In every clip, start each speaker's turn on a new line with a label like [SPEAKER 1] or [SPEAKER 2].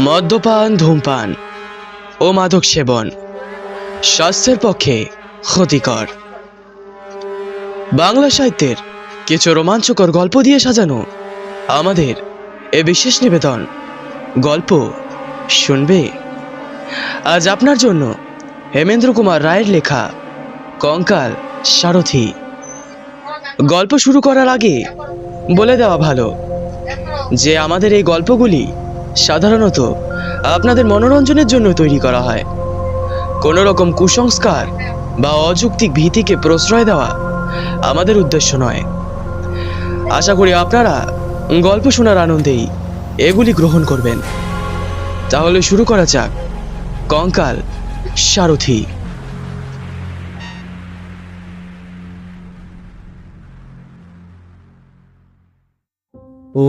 [SPEAKER 1] মদ্যপান, ধূমপান ও মাদক সেবন স্বাস্থ্যের পক্ষে ক্ষতিকর। বাংলা সাহিত্যের কিছু রোমাঞ্চকর গল্প দিয়ে সাজানো আমাদের এ বিশেষ নিবেদন গল্প শুনবে। আজ আপনার জন্য হেমেন্দ্র কুমার রায়ের লেখা কঙ্কাল সারথি। গল্প শুরু করার আগে বলে দেওয়া ভালো যে আমাদের এই গল্পগুলি সাধারণত আপনাদের মনোরঞ্জনের জন্য তৈরি করা হয়। কোনো রকম কুসংস্কার বা অযৌক্তিক ভীতিকে প্রশ্রয় দেওয়া আমাদের উদ্দেশ্য নয়। আশা করি আপনারা গল্প শোনার আনন্দেই এগুলি গ্রহণ করবেন। তাহলে শুরু করা যাক কঙ্কাল সারথি।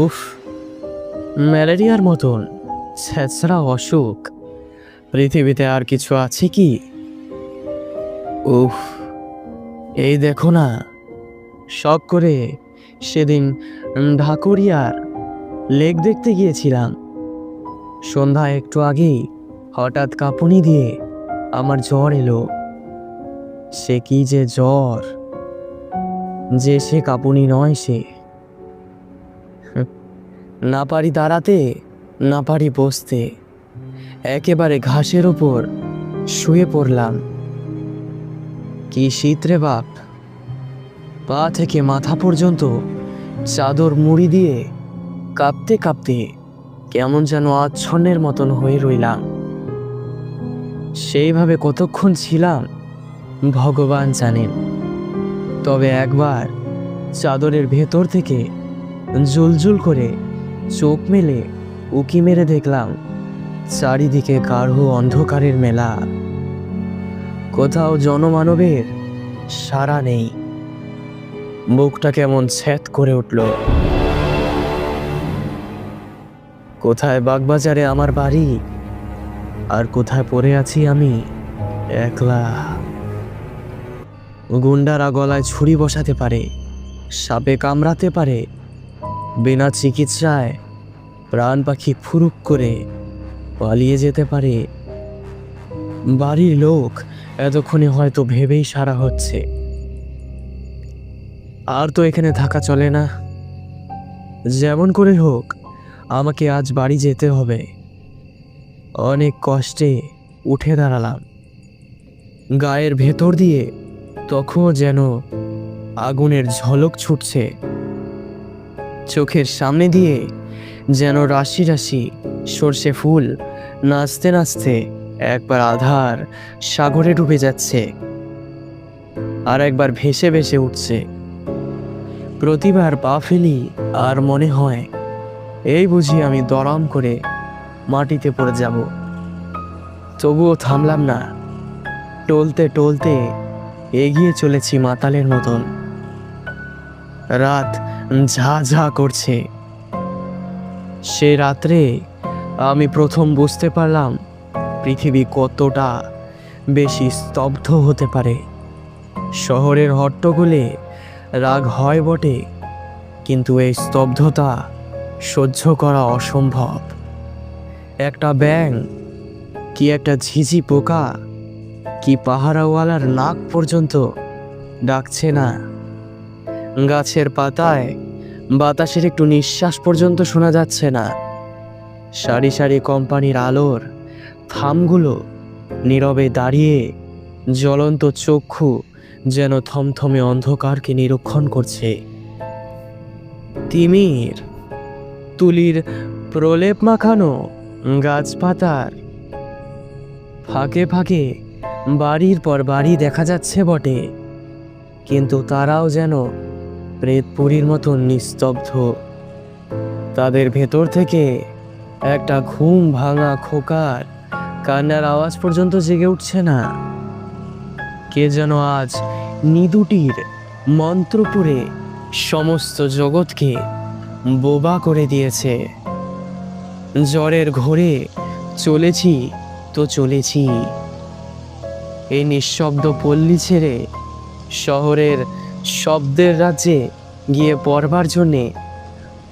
[SPEAKER 2] উফ, ম্যালেরিয়ার মতন ছেঁচড়া অসুখ পৃথিবীতে আর কিছু আছে কি? উফ, এই দেখো না, শখ করে সেদিন ঢাকুরিয়ার লেক দেখতে গিয়েছিলাম। সন্ধ্যা একটু আগেই হঠাৎ কাঁপুনি দিয়ে আমার জ্বর এলো। সে কি যে জ্বর, যে সে কাঁপুনি নয় সে। না পারি দাঁড়াতে, না পারি বসতে, একেবারে ঘাসের ওপর শুয়ে পড়লাম। কি শীত রে বাপ! পা থেকে মাথা পর্যন্ত চাদর মুড়ি দিয়ে কাঁপতে কাঁপতে কেমন যেন আচ্ছন্নের মতন হয়ে রইলাম। সেইভাবে কতক্ষণ ছিলাম ভগবান জানেন। তবে একবার চাদরের ভেতর থেকে জুলজুল করে চোখ মেলে উকি মেরে দেখলাম চারিদিকে গাঢ় অন্ধকারের মেলা। কোথাও জনমানবের সাড়া নেই। বুকটা কেমন ছ্যাঁত করে উঠল। কোথায় বাগবাজারে আমার বাড়ি, আর কোথায় পড়ে আছি আমি একলা। গুন্ডারা গলায় ছুরি বসাতে পারে, সাপে কামড়াতে পারে, বিনা চিকিৎসায় প্রাণ পাখি ফুরুক করে পালিয়ে যেতে পারে। বাড়ির লোক এতক্ষণে হয়তো ভেবেই সারা হচ্ছে, আর তো এখানে থাকা চলে না। যেমন করে হোক আমাকে আজ বাড়ি যেতে হবে। অনেক কষ্টে উঠে দাঁড়ালাম। গায়ের ভেতর দিয়ে তখনও যেন আগুনের ঝলক ছুটছে। চোখের সামনে দিয়ে যেন রাশি রাশি সর্ষে ফুল নাচতে নাচতে একবার আধার সাগরে ডুবে যাচ্ছে, আর একবার ভেসে ভেসে উঠছে। প্রতিবার পা ফেলি আর মনে হয় এই বুঝি আমি দরাম করে মাটিতে পড়ে যাব। তবুও থামলাম না, টলতে টলতে এগিয়ে চলেছি মাতালের মতন। রাত ঝা ঝা করছে। সে রাত্রে আমি প্রথম বুঝতে পারলাম পৃথিবী কতটা বেশি স্তব্ধ হতে পারে। শহরের হট্টগোলে রাগ হয় বটে, কিন্তু এই স্তব্ধতা সহ্য করা অসম্ভব। একটা ব্যাঙ, কি একটা ঝিঝি পোকা, কি পাহারাওয়ালার নাক পর্যন্ত ডাকছে না। গাছের পাতায় বাতাসের একটু নিঃশ্বাস পর্যন্ত শোনা যাচ্ছে না। সারি সারি কোম্পানির আলোর থামগুলো নীরবে দাঁড়িয়ে জ্বলন্ত চক্ষু যেন থমথমে অন্ধকারকে নিরীক্ষণ করছে। তিমির, তুলির প্রলেপ মাখানো গাছপাতার ফাঁকে ফাঁকে বাড়ির পর বাড়ি দেখা যাচ্ছে বটে, কিন্তু তারাও যেন প্রেতপুরীর মতন নিস্তব্ধ। তাদের ভেতর থেকে একটা ঘুম ভাঙা খোকার কান্নার আওয়াজ পর্যন্ত জেগে উঠছে না। কে যেন আজ নিদুটির মন্ত্রপুরে সমস্ত জগৎকে বোবা করে দিয়েছে। জ্বরের ঘোরে চলেছি তো চলেছি। এই নিঃশব্দ পল্লী ছেড়ে শহরের শব্দের রাজ্যে গিয়ে পড়বার জন্যে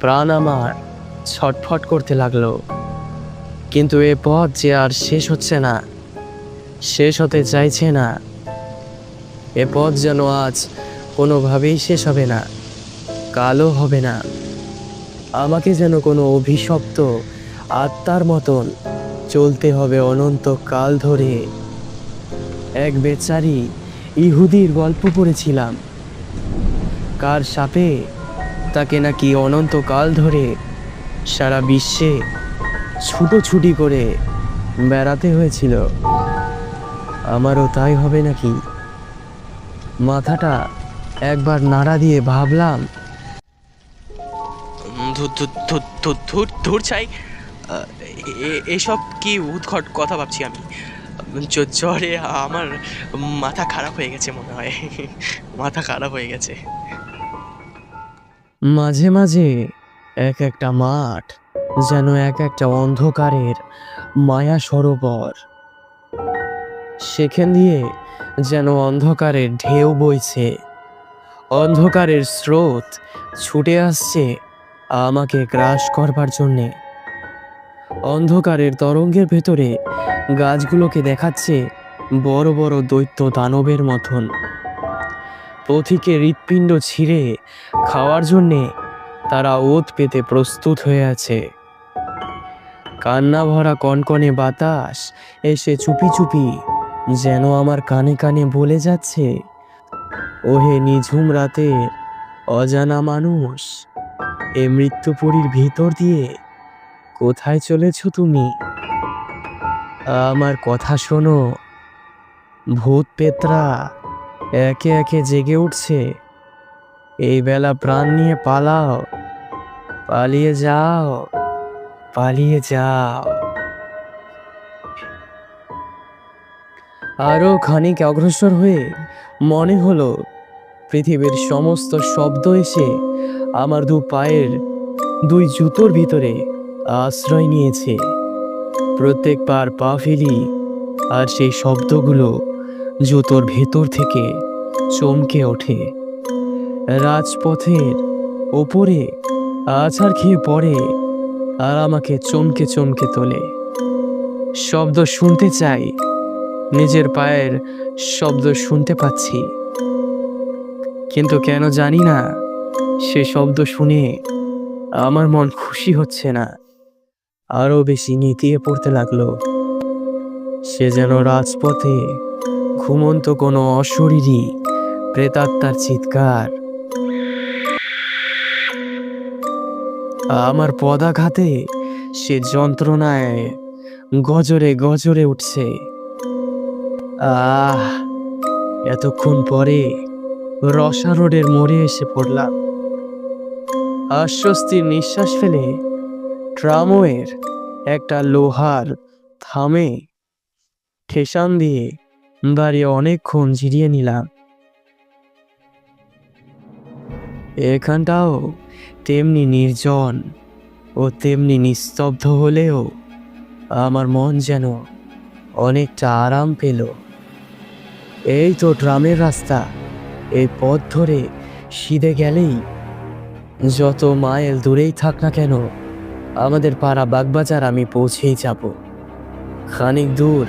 [SPEAKER 2] প্রাণ আমার ছটফট করতে লাগলো। কিন্তু এ পথ যে আর শেষ হচ্ছে না, শেষ হতে চাইছে না। এ পথ যেন আজ কোনোভাবেই শেষ হবে না, কালও হবে না। আমাকে যেন কোনো অভিশপ্ত আত্মার মতন চলতে হবে অনন্ত কাল ধরে। এক বেচারি ইহুদির গল্প পড়েছিলাম, কার সাপে তাকে নাকি অনন্তকাল ধরে সারা বিশ্বে ছুটোছুটি করে বেড়াতে হয়েছিল। আমারও তাই হবে নাকি? মাথাটা একবার নাড়া দিয়ে ভাবলাম,
[SPEAKER 1] ধুর চাই, এসব কি উদ্ঘট কথা ভাবছি আমি। জ্বরে আমার মাথা খারাপ হয়ে গেছে মনে হয়। মাথা খারাপ হয়ে গেছে।
[SPEAKER 2] মাঝে মাঝে এক একটা মাঠ যেন এক একটা অন্ধকারের মায়া সরোবর। সেখান দিয়ে যেন অন্ধকারের ঢেউ বইছে, অন্ধকারের স্রোত ছুটে আসছে আমাকে গ্রাস করবার জন্যে। অন্ধকারের তরঙ্গের ভেতরে গাছগুলোকে দেখাচ্ছে বড় বড় দৈত্য দানবের মতন। পথিকে হৃৎপিণ্ড ছিঁড়ে খাওয়ার জন্যে তারা ওত পেতে প্রস্তুত হয়ে আছে। কান্না ভরা কনকনে বাতাস এসে চুপি চুপি যেন আমার কানে কানে বলে যাচ্ছে, ওহে নিঝুম রাতের অজানা মানুষ, এ মৃত্যুপুরীর ভিতর দিয়ে কোথায় চলেছ তুমি? আমার কথা শোনো, ভূত পেত্রা একে একে জেগে উঠছে। এই বেলা প্রাণ নিয়ে পালাও, পালিয়ে যাও, পালিয়ে যাও। আরো খানিক অগ্রসর হয়ে মনে হলো পৃথিবীর সমস্ত শব্দ এসে আমার দু পায়ের দুই জুতোর ভিতরে আশ্রয় নিয়েছে। প্রত্যেক বার পা ফেলি আর সেই শব্দগুলো জুতোর ভেতর থেকে চমকে ওঠে। রাজপথের ওপরে আছাড় খেয়ে পড়ে আর আমাকে চমকে চমকে তোলে। শব্দ শুনতে চাই, নিজের পায়ের শব্দ শুনতে পাচ্ছি, কিন্তু কেন জানি না সে শব্দ শুনে আমার মন খুশি হচ্ছে না, আরো বেশি নেতিয়ে পড়তে লাগলো। সে যেন রাজপথে ঘুমন্ত কোনো অশরীরী প্রেতাত্মার চিৎকার। আমার পদাঘাতে সে যন্ত্রণায় গজরে গজরে উঠছে। আহ, এতক্ষণ পরে রসা রোডের মোড়ে এসে পড়লাম। আশ্বস্তির নিঃশ্বাস ফেলে ট্রামওয়ের একটা লোহার থামে ঠেসান দিয়ে দাঁড়িয়ে অনেকক্ষণ জিরিয়ে নিলাম। এখানটাও তেমনি নির্জন ও তেমনি নিস্তব্ধ হলেও আমার মন যেন অনেকটা আরাম পেল। এই তো ট্রামের রাস্তা, এই পথ ধরে সিধে গেলেই যত মাইল দূরেই থাক না কেন আমাদের পাড়া বাগবাজার আমি পৌঁছেই যাব। খানিক দূর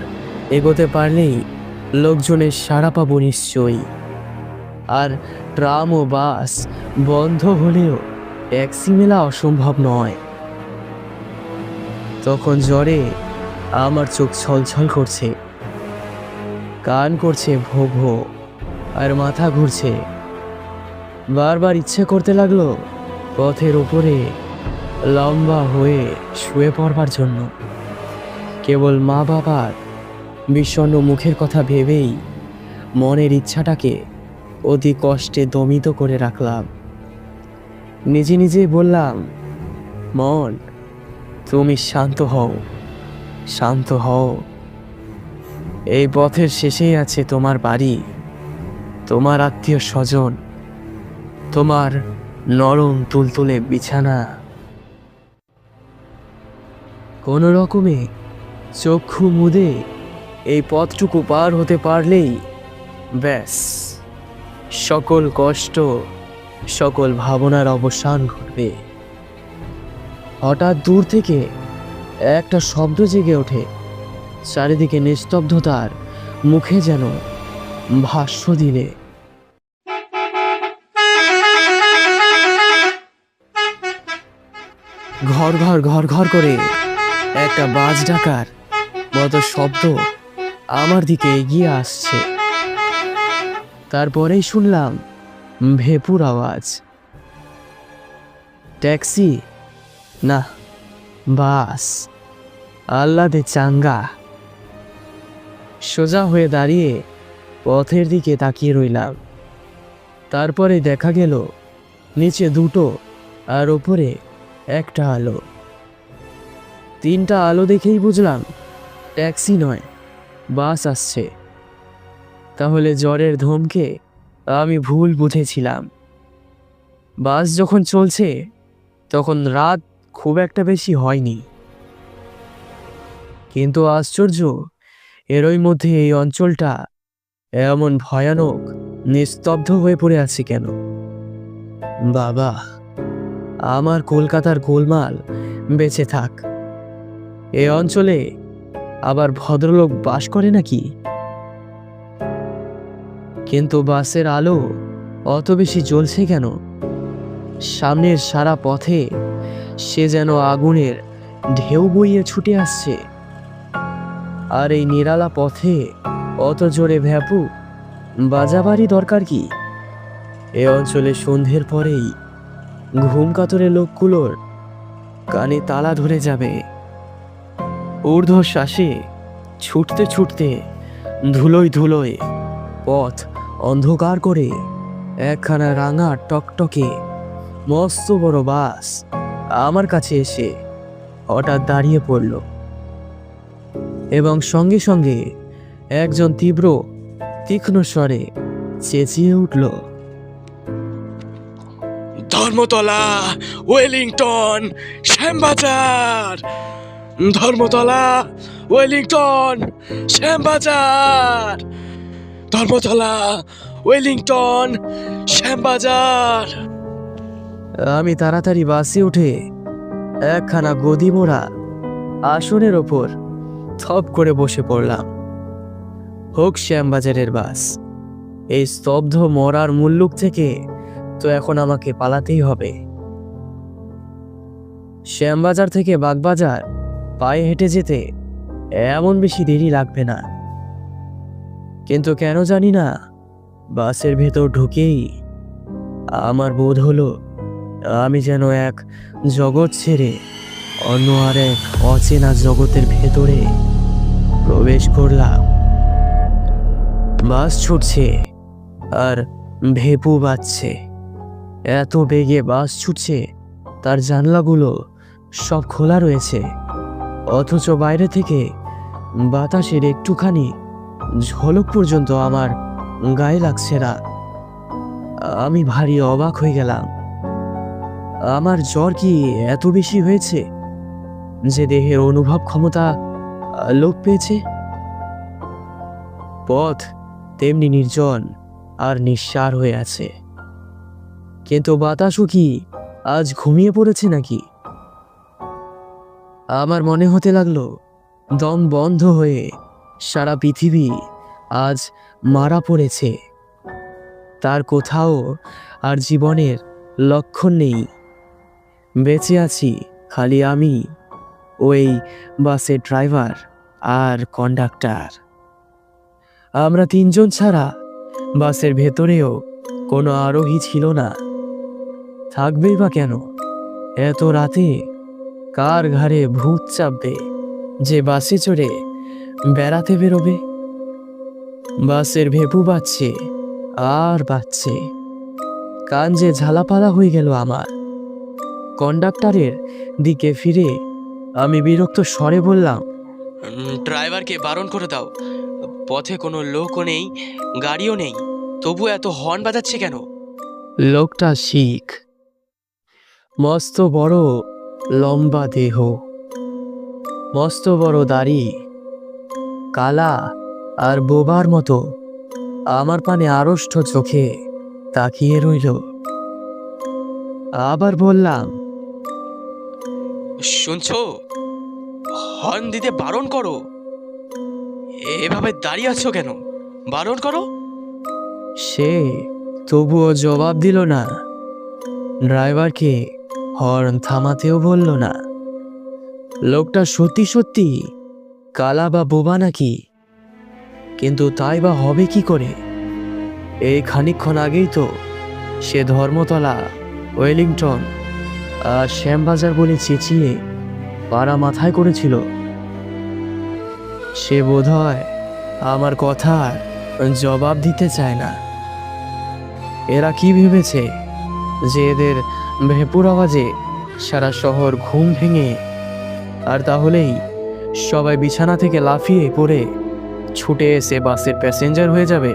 [SPEAKER 2] এগোতে পারলেই লোকজনের সাড়া পাবো নিশ্চয়ই। আর ট্রাম ও বাস বন্ধ হলেও ট্যাক্সি মেলা অসম্ভব নয়। তখন জ্বরে আমার চোখ ছলছল করছে, কান করছে ভো ভো, আর মাথা ঘুরছে। বারবার ইচ্ছে করতে লাগলো পথের উপরে লম্বা হয়ে শুয়ে পড়বার জন্য। কেবল মা বাবার বিষণ্ণ মুখের কথা ভেবেই মনের ইচ্ছাটাকে অতি কষ্টে দমিত করে রাখলাম। নিজে নিজেই বললাম, মন তুমি শান্ত হও, শান্ত হও। এই পথের শেষেই আছে তোমার বাড়ি, তোমার আত্মীয় স্বজন, তোমার নরম তুলতুলে বিছানা। কোনো রকমে চক্ষু মুদে এই পথটুকু পার হতে পারলেই ব্যাস, সকল কষ্ট, সকল ভাবনার অবসান ঘটবে। হঠাৎ দূর থেকে একটা শব্দ জেগে ওঠে। চারিদিকে নিস্তব্ধতার মুখে যেন ভাষ্য দিলে। ঘর ঘর ঘর ঘর করে একটা বাজ ডাকার মতো শব্দ আমার দিকে এগিয়ে আসছে। তারপরেই শুনলাম ভেপুর আওয়াজ। ট্যাক্সি না, বাস। আহ্লাদে চাঙ্গা। সোজা হয়ে দাঁড়িয়ে পথের দিকে তাকিয়ে রইলাম। তারপরে দেখা গেল নিচে দুটো আর ওপরে একটা আলো। তিনটা আলো দেখেই বুঝলাম ট্যাক্সি নয়, বাস আসছে। তাহলে জ্বরের ধমকে আমি ভুল বুঝেছিলাম। বাস যখন চলছে তখন রাত খুব একটা বেশি হয়নি। কিন্তু আশ্চর্য, এরই মধ্যে এই অঞ্চলটা এমন ভয়ানক নিস্তব্ধ হয়ে পড়ে আছে কেন? বাবা, আমার কলকাতার গোলমাল বেঁচে থাক। এ অঞ্চলে আবার ভদ্রলোক বাস করে নাকি? কিন্তু বাসের আলো অত বেশি জ্বলছে কেন? সামনের সারা পথে সে যেন আগুনের ঢেউ বইয়ে ছুটে আসছে। আর এই নিরালা পথে অত জোরে ভ্যাপু বাজাবারই দরকার কি? এ অঞ্চলে সন্ধ্যের পরেই ঘুম কাতরে লোকগুলোর কানে তালা ধরে যাবে। ঊর্ধ্বশ্বাসে ছুটতে ছুটতে ধুলোয় ধুলোয় পথ অন্ধকার করে একখানা রাঙা টকটকে মস্ত বড় বাস আমার কাছে এসে হঠাৎ দাঁড়িয়ে পড়ল এবং সঙ্গে সঙ্গে একজন তীব্র তীক্ষ্ণ স্বরে চেঁচিয়ে উঠল,
[SPEAKER 1] Dharmatala, Wellington, Shyambazar. Dharmatala, Wellington, Shyambazar. Dharmatala, Wellington, Shyambazar.
[SPEAKER 2] আমি তাড়াতাড়ি বাসে উঠে একখানা গদি মোড়া আসনের ওপর থপ করে বসে পড়লাম। হোক শ্যামবাজারের বাস। এই স্তব্ধ মরার মুল্লুক থেকে তো এখন আমাকে পালাতেই হবে। শ্যামবাজার থেকে বাগবাজার পায়ে হেঁটে যেতে এমন বেশি দেরি লাগবে না। কিন্তু কেন জানি না, বাসের ভেতর ঢুকেই আমার বোধ হলো আমি যেন এক জগৎ ছেড়ে অন্য আর এক অচেনা জগতের ভেতরে প্রবেশ করলাম। বাস ছুটছে আর ভেপু বাজছে। এত বেগে বাস ছুটছে তার জানলাগুলো সব খোলা রয়েছে, অথচ বাইরে থেকে বাতাসের একটুখানি ঝলক পর্যন্ত আমার গায়ে লাগছে না। আমি ভারী অবাক হয়ে গেলাম। আমার জ্বর কি এত বেশি হয়েছে যে দেহের অনুভব ক্ষমতা লোপ পেয়েছে? পথ তেমনি নির্জন আর নিঃসার হয়ে আছে, কিন্তু বাতাসও কি আজ ঘুমিয়ে পড়েছে নাকি? আমার মনে হতে লাগলো দম বন্ধ হয়ে সারা পৃথিবী আজ মারা পড়েছে। তার কোথাও আর জীবনের লক্ষণ নেই। বেঁচে আছি খালি আমি, ওই বাসের ড্রাইভার আর কন্ডাক্টর। আমরা তিনজন ছাড়া বাসের ভেতরেও কোনো আরোহী ছিল না। থাকবেই বা কেন? এত রাতে কার ঘাড়ে ভূত চাপবে যে বাসে চড়ে বেড়াতে বেরোবে? বাসের ভেপু বাজছে আর বাজছে। কান যে ঝালাপালা হয়ে গেল আমার। কন্ডাক্টরের দিকে ফিরে আমি বিরক্ত স্বরে বললাম,
[SPEAKER 1] ড্রাইভারকে বারণ করে দাও। পথে কোনো লোকও নেই, গাড়িও নেই, তবু এত হর্ন বাজাচ্ছে কেন?
[SPEAKER 2] লোকটা শিখ, মস্ত বড় লম্বা দেহ, মস্ত বড় দাড়ি, কালা আর বোবার মতো আমার পানে আড়ষ্ট চোখে তাকিয়ে রইল। আবার বললাম,
[SPEAKER 1] শুনছো? হর্ন দিতে বারণ করো। এভাবে দাঁড়িয়ে আছো কেন? বারণ করো।
[SPEAKER 2] সে তবুও জবাব দিল না। ড্রাইভারকে হর্ন থামাতেও বলল না। লোকটা সত্যি সত্যি কালা বা বোবা নাকি? কিন্তু তাই বা হবে কি করে? এই খানিকক্ষণ আগেই তো সে ধর্মতলা, ওয়েলিংটন আর শ্যামবাজার বলে চেঁচিয়ে পাড়া মাথায় করেছিল। সে বোধহয় আমার কথার জবাব দিতে চায় না। এরা কি ভেবেছে যে এদের ভেপুর আওয়াজে সারা শহর ঘুম ভেঙে, আর তাহলেই সবাই বিছানা থেকে লাফিয়ে পড়ে ছুটে এসে বাসের প্যাসেঞ্জার হয়ে যাবে?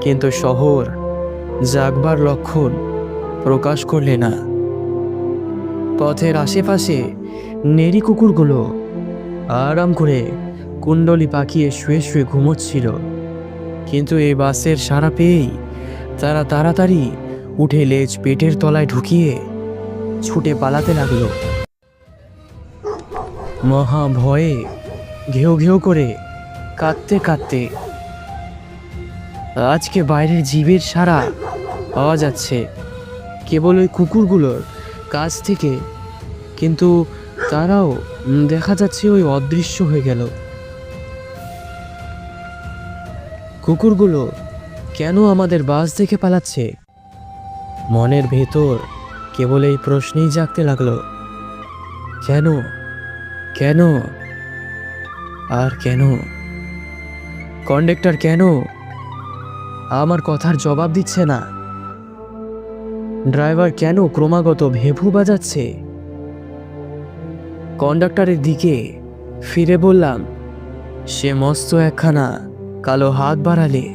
[SPEAKER 2] কিন্তু শহর জাগবার লক্ষণ প্রকাশ করলে না। পথের আশেপাশে নেড়ি কুকুরগুলো আরাম করে কুণ্ডলি পাকিয়ে শুয়ে শুয়ে ঘুমোচ্ছিল। কিন্তু এই বাসের সাড়া পেয়েই তারা তাড়াতাড়ি উঠে লেজ পেটের তলায় ঢুকিয়ে ছুটে পালাতে লাগলো। মহা ভয়ে ঘেউ ঘেউ করে কাঁদতে কাঁদতে। আজকে বাইরের জীবের সাড়া পাওয়া যাচ্ছে কেবল ওই কুকুরগুলোর কাছ থেকে, কিন্তু তারাও দেখা যাচ্ছে ওই অদৃশ্য হয়ে গেল। কুকুরগুলো কেন আমাদের বাস দেখে পালাচ্ছে? মনের ভেতর কেবল এই প্রশ্নেই জাগতে লাগলো। কেন, কেন, আর কেন? কন্ডাক্টর কেন আমার কথার জবাব দিচ্ছে না? ড্রাইভার কেন ক্রমাগত ভেভু বাজাচ্ছে? কন্ডাক্টরের দিকে ফিরে বললাম। সে মস্ত একখানা কালো হাত বাড়ালে।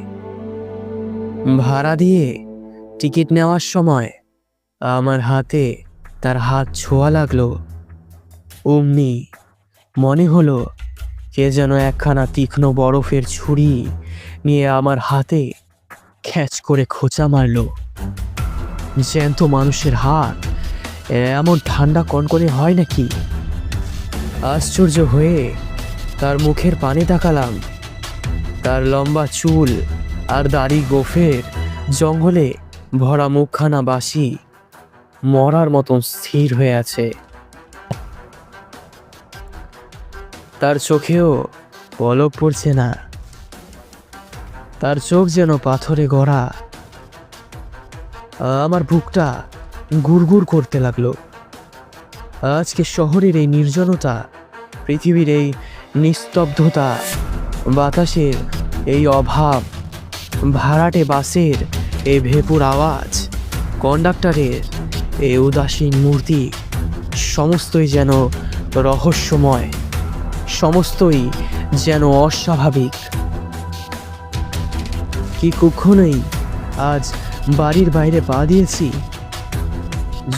[SPEAKER 2] ভাড়া দিয়ে টিকিট নেওয়ার সময় আমার হাতে তার হাত ছোঁয়া লাগলো। অমনি মনে হলো কে যেন একখানা তীক্ষ্ণ বরফের ছুরি নিয়ে আমার হাতে খ্যাচ করে খোঁচা মারল। জ্যান্ত মানুষের হাত এমন ঠান্ডা কনকনে হয় নাকি? আশ্চর্য হয়ে তার মুখের পানে তাকালাম। তার লম্বা চুল আর দাড়ি গোফের জঙ্গলে ভরা মুখখানা বাসি মরার মতন স্থির হয়ে আছে। তার চোখেও পলক পড়ছে না। তার চোখ যেন পাথরে গড়া। আমার বুকটা গুড়গুড় করতে লাগলো। আজকে শহরের এই নির্জনতা, পৃথিবীর এই নিস্তব্ধতা, বাতাসের এই অভাব, ভাড়াটে বাসের এই ভেপুর আওয়াজ, কন্ডাক্টরের এই উদাসীন মূর্তি, সমস্তই যেন রহস্যময়, সমস্তই যেন অস্বাভাবিক। কি কখনোই আজ বাড়ির বাইরে পা দিয়েছি?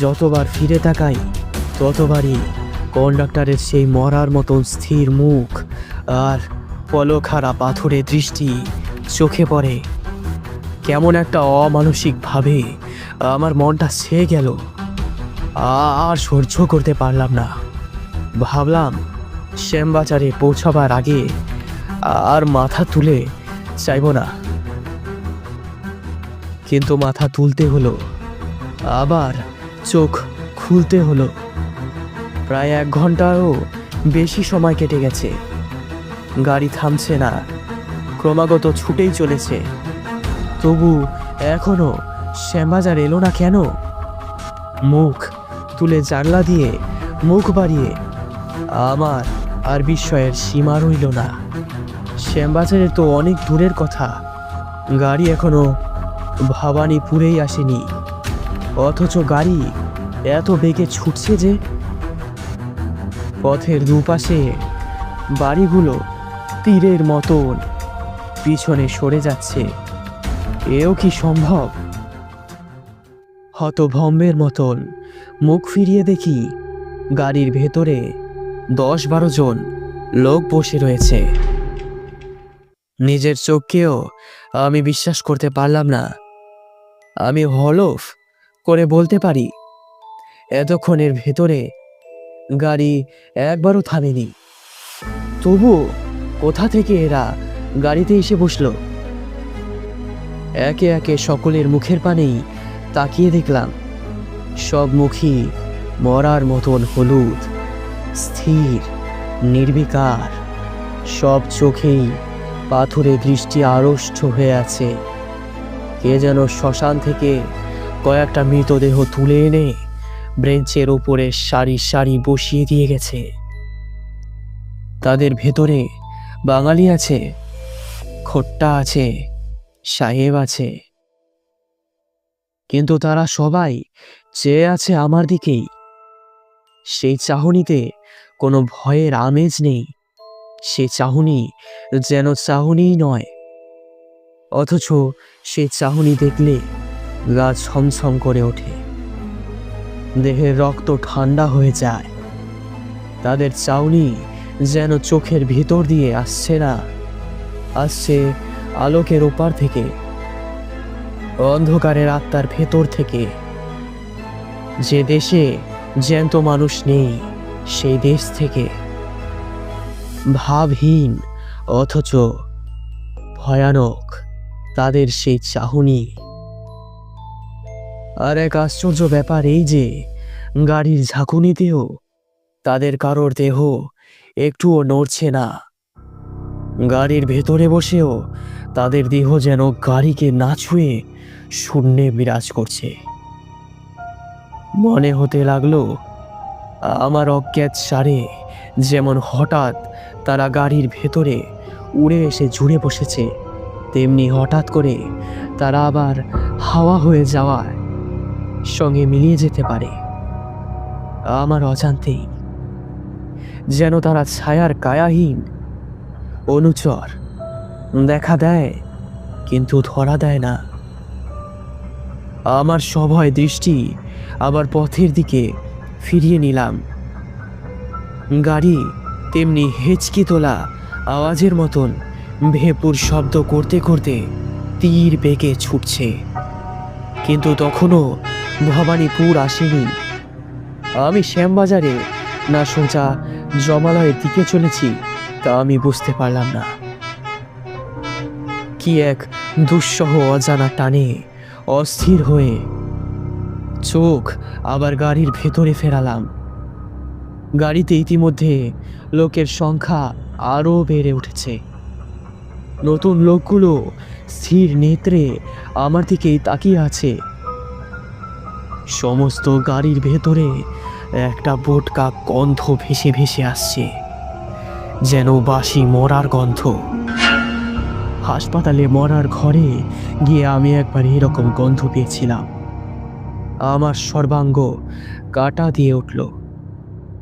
[SPEAKER 2] যতবার ফিরে তাকাই ততবারই কন্ডাক্টরের সেই মরার মতন স্থির মুখ আর পলকহারা পাথরের দৃষ্টি চোখে পড়ে। কেমন একটা অমানসিকভাবে আমার মনটা ছেয়ে গেল। আর সহ্য করতে পারলাম না। ভাবলাম শ্যামবাজারে পৌঁছাবার আগে আর মাথা তুলে চাইব না। কিন্তু মাথা তুলতে হলো, আবার চোখ খুলতে হলো। প্রায় 1 ঘন্টারও বেশি সময় কেটে গেছে। গাড়ি থামছে না, ক্রমাগত ছুটেই চলেছে। তবু এখনো শ্যামবাজার এলো না কেন? মুখ তুলে জানলা দিয়ে মুখ বাড়িয়ে আমার আর বিস্ময়ের সীমা রইল না। শ্যামবাজারে তো অনেক দূরের কথা। গাড়ি এখনো ভবানীপুরেই আসেনি, অথচ গাড়ি এত বেগে ছুটছে যে। পথের দুপাশে বাড়িগুলো তীরের মতন পিছনে সরে যাচ্ছে। এও কি সম্ভব? হতভম্বের মতন মুখ ফিরিয়ে দেখি গাড়ির ভেতরে 10-12 জন লোক বসে রয়েছে। নিজের চোখকেও আমি বিশ্বাস করতে পারলাম না। আমি হলফ করে বলতে পারি এতক্ষণের ভেতরে গাড়ি একবারও থামেনি। তবু কোথা থেকে এরা গাড়িতে এসে বসলো? একে একে সকলের মুখের পানেই তাকিয়ে দেখলাম, সব মুখই মরার মতন হলুদ, স্থির, নির্বিকার। সব চোখেই পাথুরে দৃষ্টি আড়ষ্ট হয়ে আছে। কে যেন শ্মশান থেকে কয়েকটা মৃতদেহ তুলে এনে ব্রেঞ্চের উপরে সারি সারি বসিয়ে দিয়ে গেছে। তাদের ভেতরে বাঙালি আছে, খোট্টা আছে, সাহেব আছে, কিন্তু তারা সবাই চেয়ে আছে আমার দিকেই। সেই চাহনিতে কোনো ভয়ের আমেজ নেই। সে চাহনি যেন চাহনিই নয়, অথচ সে চাহনি দেখলে গা ছমছম করে ওঠে, দেহের রক্ত ঠান্ডা হয়ে যায়। তাদের চাহনি যেন চোখের ভিতর দিয়ে আসছে না, আসছে আলোকের ওপার থেকে, অন্ধকারের আত্মার ভেতর থেকে। যে দেশে জ্যান্ত মানুষ নেই, সেই দেশ থেকে। ভাবহীন অথচ ভয়ানক তাদের সেই চাহনি। আর এক আশ্চর্য ব্যাপার এই যে, গাড়ির ঝাঁকুনিতেও তাদের কারোর দেহ একটুও নড়ছে না। গাড়ির ভেতরে বসেও তাদের দেহ যেন গাড়িকে না ছুঁয়ে শূন্যে বিরাজ করছে। মনে হতে লাগলো আমার অজ্ঞাত সারে যেমন হঠাৎ তারা গাড়ির ভেতরে উড়ে এসে জুড়ে বসেছে, তেমনি হঠাৎ করে তারা আবার হাওয়া হয়ে যাওয়ার সঙ্গে মিলিয়ে যেতে পারে আমার অজান্তেই। যেন তারা ছায়ার কায়াহীন, অনুচর, দেখা দেয় কিন্তু ধরা দেয় না। আমার সভয় দৃষ্টি আবার পথের দিকে ফিরিয়ে নিলাম। গাড়ি তেমনি হেঁচকি তোলা আওয়াজের মতন ভেঁপুর শব্দ করতে করতে তীর বেগে ছুটছে, কিন্তু তখনও ভবানীপুর আসেনি। আমি শ্যামবাজারে না সোজা জমালয়ের দিকে চলেছি তা আমি বুঝতে পারলাম না। কি এক দুঃসহ অজানা টানে অস্থির হয়ে চোখ আবার গাড়ির ভেতরে ফেরালাম। গাড়িতে ইতিমধ্যে লোকের সংখ্যা আরও বেড়ে উঠেছে। নতুন লোকগুলো স্থির নেত্রে আমার দিকেই তাকিয়ে আছে। সমস্ত গাড়ির ভেতরে একটা বোটকা গন্ধ ভেসে ভেসে আসছে, যেন বাসি মরার গন্ধ। হাসপাতালে মরার ঘরে গিয়ে আমি একবার এরকম গন্ধ পেয়েছিলাম। আমার সর্বাঙ্গ কাটা দিয়ে উঠল,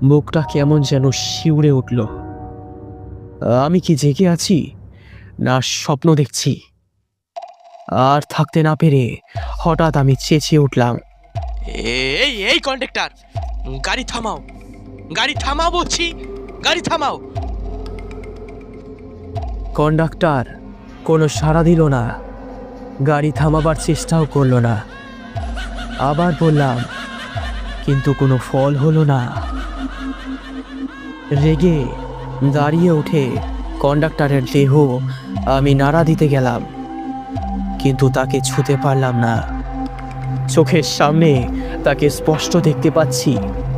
[SPEAKER 2] মুখটা কেমন যেন শিউরে উঠল। আমি কি জেগে আছি না স্বপ্ন দেখছি? আর থাকতে না পেরে হঠাৎ আমি চেঁচিয়ে উঠলাম,
[SPEAKER 1] এই এই কন্ডাক্টর, গাড়ি থামাও, গাড়ি থামাও বলছি, গাড়ি থামাও।
[SPEAKER 2] কন্ডাক্টর কোনো সাড়া দিল না, গাড়ি থামাবার চেষ্টাও করলো না। আবার বললাম, কিন্তু কোনো ফল হলো না। রেগে দাঁড়িয়ে উঠে কন্ডাক্টরের দেহ আমি নাড়া দিতে গেলাম, কিন্তু তাকে ছুঁতে পারলাম না। চোখের সামনে তাকে স্পষ্ট দেখতে পাচ্ছি,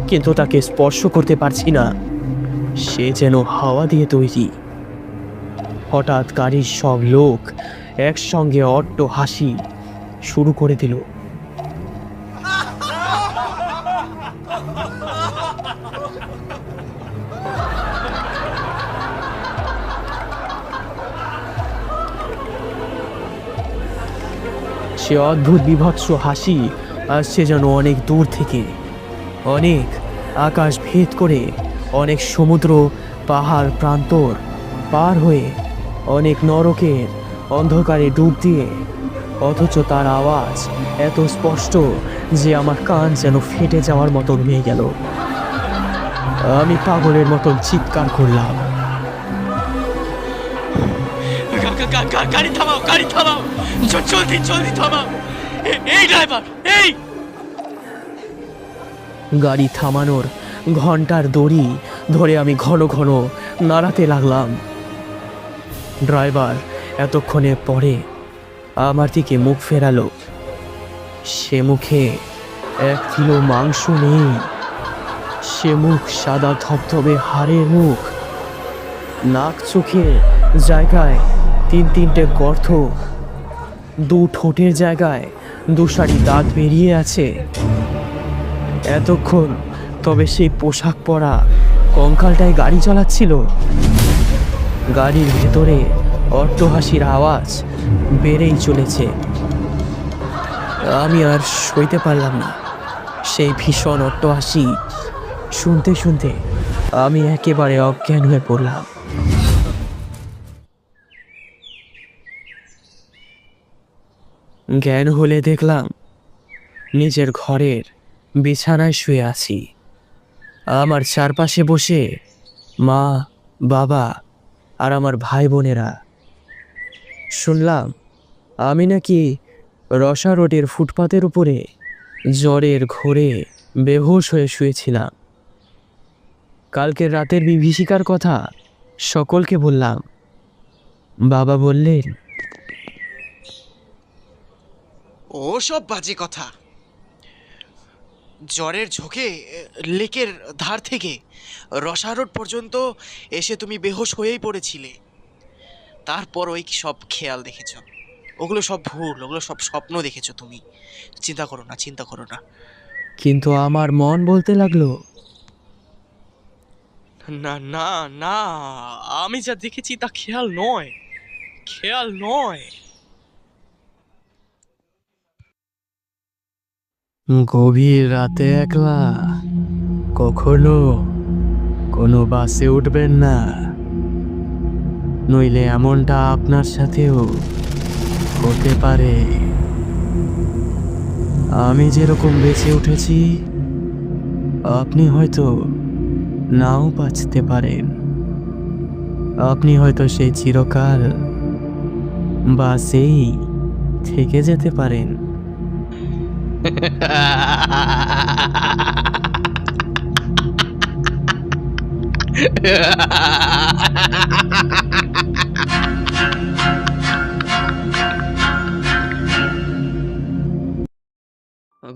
[SPEAKER 2] কিন্তু তাকে স্পর্শ করতে পারছি না। সে যেন হাওয়া দিয়ে তৈরি। হঠাৎ গাড়ির সব লোক একসঙ্গে অট্ট হাসি শুরু করে দিল। সে অদ্ভুত বিভৎস হাসি আসছে যেন অনেক দূর থেকে, অনেক আকাশ ভেদ করে, অনেক সমুদ্র পাহাড় প্রান্তর পার হয়ে, অনেক নরকের অন্ধকারে ডুব দিয়ে। অথচ তার আওয়াজ এত স্পষ্ট যে আমার কান যেন ফেটে যাওয়ার মতন হয়ে গেল। আমি পাগলের মতন চিৎকার করলাম,
[SPEAKER 1] গাড়ি থামাও, গাড়ি থামাও, জলদি জলদি থামাও, এই ড্রাইভার, এই।
[SPEAKER 2] গাড়ি থামানোর ঘন্টার দড়ি ধরে আমি ঘন ঘন নাড়াতে লাগলাম। ড্রাইভার এতক্ষণে পরে আমার দিকে মুখ ফেরালো। সে মুখে এক কিলো মাংস নেই। সে মুখ সাদা ধবধবে হাড়ের মুখ, নাক চোখের জায়গায় তিনটে গর্ত, দু ঠোঁটের জায়গায় দুসারি দাঁত বেরিয়ে আছে। এতক্ষণ তবে সেই পোশাক পরা কঙ্কালটায় গাড়ি চালাচ্ছিল। গাড়ির ভেতরে অট্টহাসির আওয়াজ বেড়েই চলেছে। আমি আর সইতে পারলাম না সেই ভীষণ অট্টহাসি। শুনতে শুনতে আমি একেবারে অজ্ঞান হয়ে পড়লাম। জ্ঞান হলে দেখলাম নিজের ঘরের বিছানায় শুয়ে আছি। আমার চারপাশে বসে মা, বাবা আর আমার ভাই বোনেরা। শুনলাম আমি নাকি রসা রোডের ফুটপাতের উপরে জ্বরের ঘোরে বেহুশ হয়ে শুয়েছিলাম। কালকের রাতের বিভীষিকার কথা সকলকে বললাম। বাবা বললেন,
[SPEAKER 3] ও সব বাজে কথা। জ্বরের ঝোঁকে লেকের ধার থেকে রসা রোড পর্যন্ত এসে তুমি বেহুশ হয়েই পড়েছিলে। তারপর ওই সব খেয়াল দেখেছ, ওগুলো সব ভুল, ওগুলো সব স্বপ্ন দেখেছো তুমি। চিন্তা করো না, চিন্তা করো না।
[SPEAKER 2] কিন্তু আমার মন বলতে লাগলো,
[SPEAKER 3] না না না, আমি যা দেখেছি তা খেয়াল নয়, খেয়াল নয়।
[SPEAKER 2] গভীর রাতে একলা কখনো কোনো বাসে উঠবেন না, নইলে এমনটা আপনার সাথেও হতে পারে। আমি যেরকম বেঁচে উঠেছি আপনি হয়তো নাও বাঁচতে পারেন। আপনি হয়তো সেই চিরকাল বাসেই থেকে যেতে পারেন।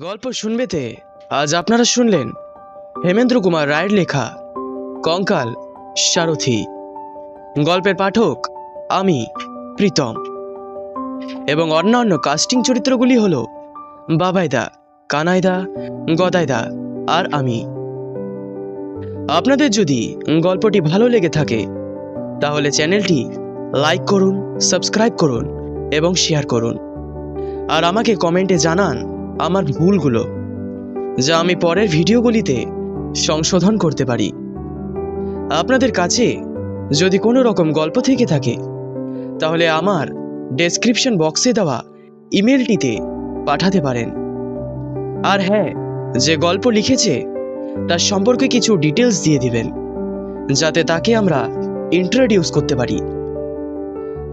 [SPEAKER 1] গল্প শুনবেতে আজ আপনারা শুনলেন হেমেন্দ্র কুমার রায়ের লেখা কঙ্কাল সারথি। গল্পের পাঠক আমি প্রীতম, এবং অন্যান্য কাস্টিং চরিত্রগুলি হলো বাবাইদা, কানাইদা, গদাইদা আর আমি। আপনাদের যদি গল্পটি ভালো লেগে থাকে তাহলে চ্যানেলটি লাইক করুন, সাবস্ক্রাইব করুন এবং শেয়ার করুন। আর আমাকে কমেন্টে জানান আমার ভুলগুলো, যা আমি পরের ভিডিওগুলিতে সংশোধন করতে পারি। আপনাদের কাছে যদি কোনো রকম গল্প থেকে থাকে তাহলে আমার ডেসক্রিপশন বক্সে দেওয়া ইমেলটিতে পাঠাতে পারেন। আর হ্যাঁ, যে গল্প লিখেছে তার সম্পর্কে কিছু ডিটেলস দিয়ে দিবেন, যাতে তাকে আমরা ইন্ট্রোডিউস করতে পারি।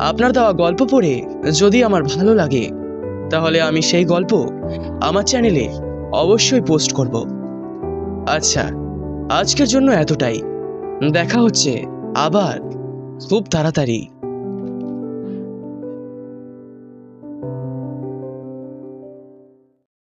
[SPEAKER 1] আপনার দেওয়া গল্প পড়ে যদি আমার ভালো লাগে তাহলে আমি সেই গল্প আমার চ্যানেলে অবশ্যই পোস্ট করব। আচ্ছা, আজকের জন্য এতটাই। দেখা হচ্ছে আবার খুব তাড়াতাড়ি।